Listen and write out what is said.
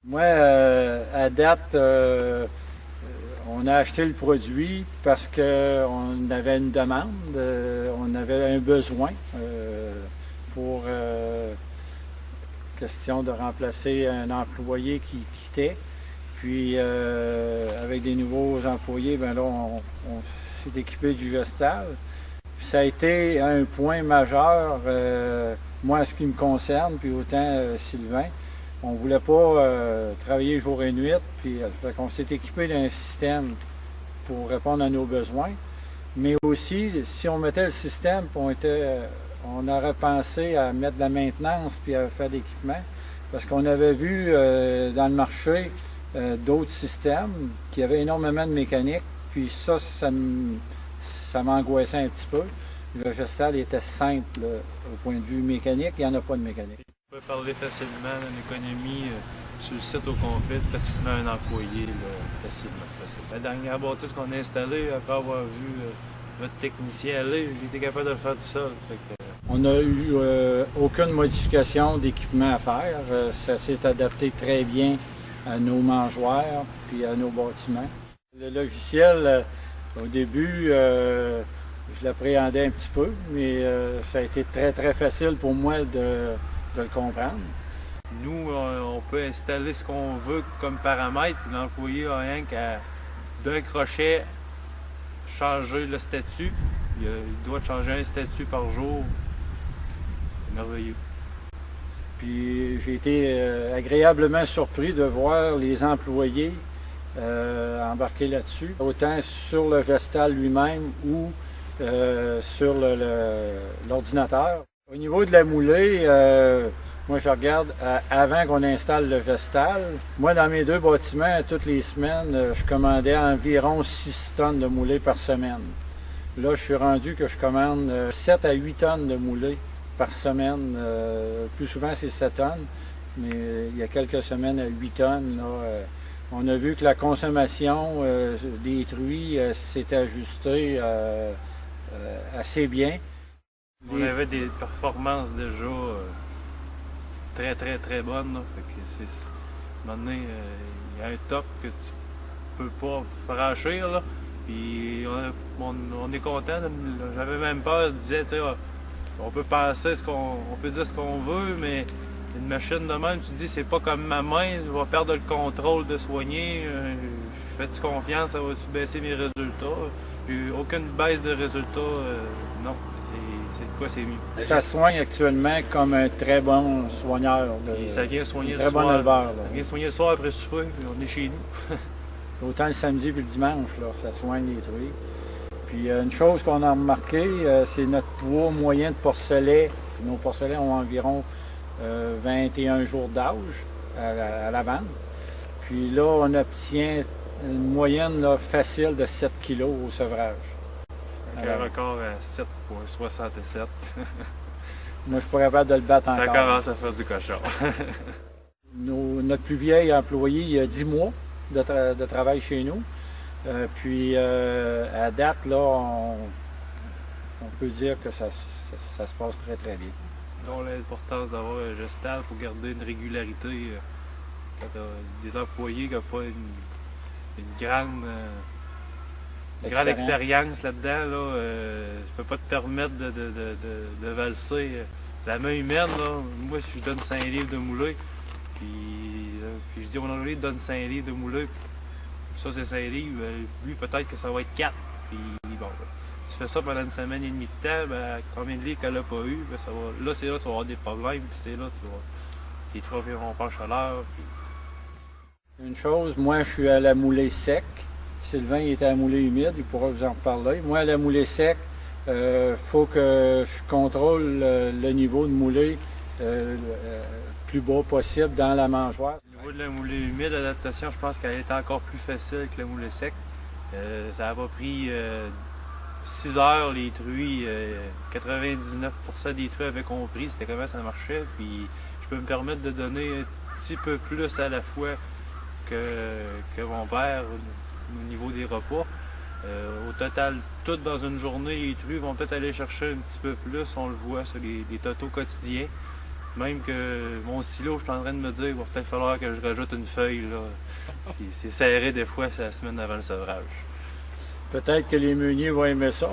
Moi, à date, on a acheté le produit parce qu'on avait une demande, on avait un besoin pour question de remplacer un employé qui quittait. Puis, avec des nouveaux employés, ben là, on s'est équipé du Gestal. Puis ça a été un point majeur, moi, en ce qui me concerne, puis autant Sylvain. On ne voulait pas travailler jour et nuit, puis on s'est équipé d'un système pour répondre à nos besoins. Mais aussi, si on mettait le système, on aurait pensé à mettre de la maintenance puis à faire l'équipement, parce qu'on avait vu dans le marché d'autres systèmes qui avaient énormément de mécanique, puis ça m'angoissait un petit peu. Le Gestal était simple au point de vue mécanique, il n'y en a pas de mécanique. On peut parler facilement d'une économie sur le site au complet, pratiquement un employé facilement. La dernière bâtisse qu'on a installée, après avoir vu notre technicien aller, il était capable de le faire tout seul. On n'a eu aucune modification d'équipement à faire. Ça s'est adapté très bien à nos mangeoires puis à nos bâtiments. Le logiciel, au début, je l'appréhendais un petit peu, mais ça a été très très facile pour moi de le comprendre. Nous, on peut installer ce qu'on veut comme paramètre, puis l'employé a rien qu'à d'un crochet changer le statut. Il doit changer un statut par jour. C'est merveilleux. Puis j'ai été agréablement surpris de voir les employés embarquer là-dessus, autant sur le Gestal lui-même ou sur l'ordinateur. Au niveau de la moulée, moi je regarde avant qu'on installe le Gestal. Moi dans mes deux bâtiments, toutes les semaines, je commandais environ 6 tonnes de moulée par semaine. Là, je suis rendu que je commande 7 à 8 tonnes de moulée par semaine. Plus souvent, c'est 7 tonnes, mais il y a quelques semaines à 8 tonnes. Là, on a vu que la consommation des truies s'est ajustée assez bien. On avait des performances déjà très très très bonnes. Là. Fait que maintenant, il y a un top que tu peux pas franchir. Là. Puis on est content. J'avais même peur, je disais, on peut penser on peut dire ce qu'on veut, mais une machine de même, tu te dis c'est pas comme ma main, je vais perdre le contrôle de soigner. Je fais-tu confiance, ça va-tu baisser mes résultats? Puis aucune baisse de résultats, non. C'est de quoi c'est mieux. Ça soigne actuellement comme un très bon soigneur. Et ça vient soigner le très soir. Bon éleveur, ça vient soigner le soir après souper, puis on est chez nous. Autant le samedi et le dimanche, là, ça soigne les truies. Puis une chose qu'on a remarqué, c'est notre poids moyen de porcelets. Nos porcelets ont environ 21 jours d'âge à la vente. Puis là, on obtient une moyenne là, facile de 7 kg au sevrage. Avec un record à 7,67. Moi, je suis pas capable de le battre encore. Ça commence à faire du cochon. Notre plus vieil employé, il a 10 mois de travail chez nous. Puis à date, là, on peut dire que ça se passe très très bien. Donc l'importance d'avoir un Gestal pour garder une régularité. Quand tu as des employés qui n'ont pas une grande expérience là-dedans, là, je peux pas te permettre de valser la main humaine. Là. Moi, si je donne 5 livres de moulée, puis je dis à mon employé donne 5 livres de moulée, ça c'est 5 livres, lui peut-être que ça va être 4. Puis bon, tu fais ça pendant une semaine et demie de temps, ben, combien de livres qu'elle n'a pas eu, ben, là c'est là que tu vas avoir des problèmes, puis c'est là que tes trophées vont pas en chaleur. Puis... Une chose, moi je suis à la moulée sec. Sylvain il était à la moulée humide, il pourra vous en reparler. Moi à la moulée sec, faut que je contrôle le niveau de moulée plus bas possible dans la mangeoire. Au niveau de la moulée humide, l'adaptation, je pense qu'elle est encore plus facile que la moulée sec. Ça n'a pas pris 6 heures les truies. 99% des truies avaient compris c'était comment ça marchait. Puis je peux me permettre de donner un petit peu plus à la fois que mon père au niveau des repas. Au total, tout dans une journée, les truies vont peut-être aller chercher un petit peu plus, on le voit sur les totaux quotidiens. Même que mon silo, je suis en train de me dire qu'il va peut-être falloir que je rajoute une feuille. Là. Puis c'est serré des fois, c'est la semaine avant le sevrage. Peut-être que les meuniers vont aimer ça.